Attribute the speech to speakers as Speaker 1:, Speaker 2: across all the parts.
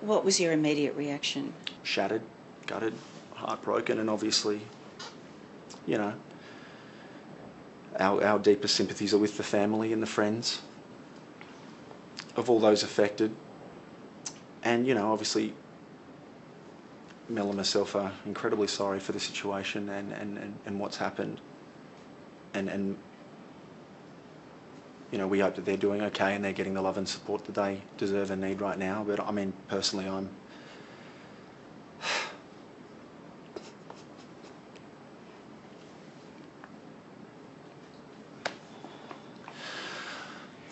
Speaker 1: What was your immediate reaction?
Speaker 2: Shattered, gutted, heartbroken, and obviously, you know, our deepest sympathies are with the family and the friends of all those affected. And, you know, obviously, Mel and myself are incredibly sorry for the situation and what's happened. And you know, we hope that they're doing okay and they're getting the love and support that they deserve and need right now. But I mean, personally, I'm...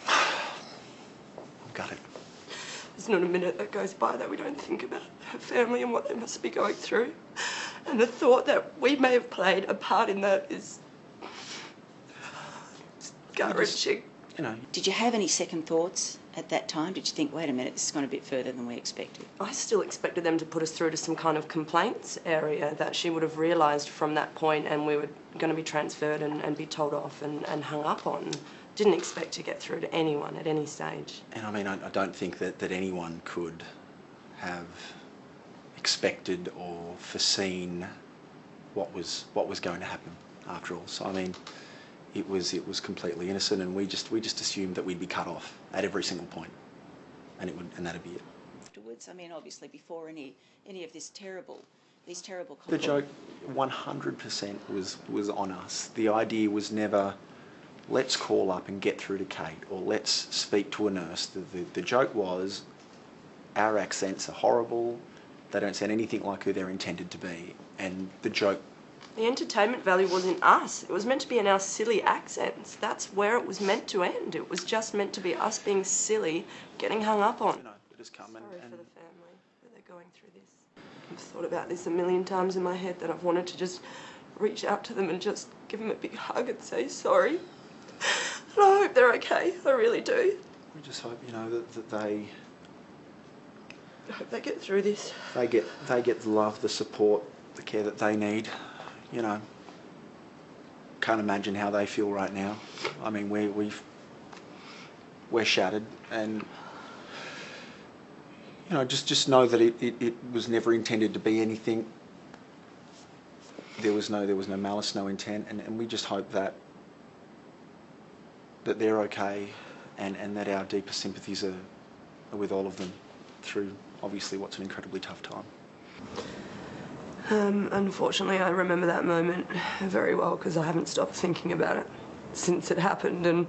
Speaker 2: I'm gutted.
Speaker 3: There's not a minute that goes by that we don't think about her family and what they must be going through. And the thought that we may have played a part in that is gut-wrenching.
Speaker 2: You know.
Speaker 1: Did you have any second thoughts at that time? Did you think, wait a minute, this has gone a bit further than we expected?
Speaker 3: I still expected them to put us through to some kind of complaints area that she would have realised from that point, and we were going to be transferred and be told off and hung up on. Didn't expect to get through to anyone at any stage.
Speaker 2: And I mean, I don't think that anyone could have expected or foreseen what was going to happen after all. So I mean, it was completely innocent, and we just assumed that we'd be cut off at every single point, and that'd be it.
Speaker 1: Afterwards, I mean, obviously before any of these terrible
Speaker 2: The joke 100% was on us. The idea was never, let's call up and get through to Kate, or let's speak to a nurse. The joke was, our accents are horrible, they don't sound anything like who they're intended to be, and the joke...
Speaker 3: The entertainment value was in us. It was meant to be in our silly accents. That's where it was meant to end. It was just meant to be us being silly, getting hung up on.
Speaker 2: You know, it has come.
Speaker 3: Sorry for the family that they're going through this. I've thought about this a million times in my head, that I've wanted to just reach out to them and just give them a big hug and say sorry. And I hope they're okay. I really do.
Speaker 2: We just hope, you know, that they...
Speaker 3: I hope they get through this.
Speaker 2: They get the love, the support, the care that they need. You know, can't imagine how they feel right now. I mean, we're shattered, and you know, just know that it was never intended to be anything. There was no malice, no intent, and we just hope that they're okay, and that our deepest sympathies are with all of them through obviously what's an incredibly tough time.
Speaker 3: Unfortunately, I remember that moment very well because I haven't stopped thinking about it since it happened, and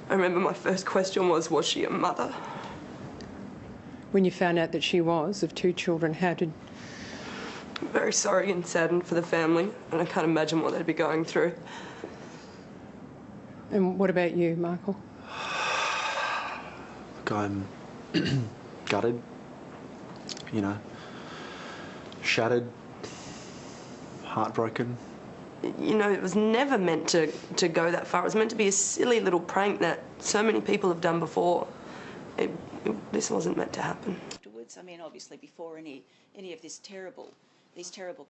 Speaker 3: I remember my first question was she a mother?
Speaker 4: When you found out that she was, of 2 children, how did...
Speaker 3: I'm very sorry and saddened for the family, and I can't imagine what they'd be going through.
Speaker 4: And what about you, Michael?
Speaker 2: Look, I'm gutted, you know, shattered, heartbroken.
Speaker 3: You know, it was never meant to go that far. It was meant to be a silly little prank that so many people have done before. This wasn't meant to happen.
Speaker 1: Afterwards, I mean, obviously before any of these terrible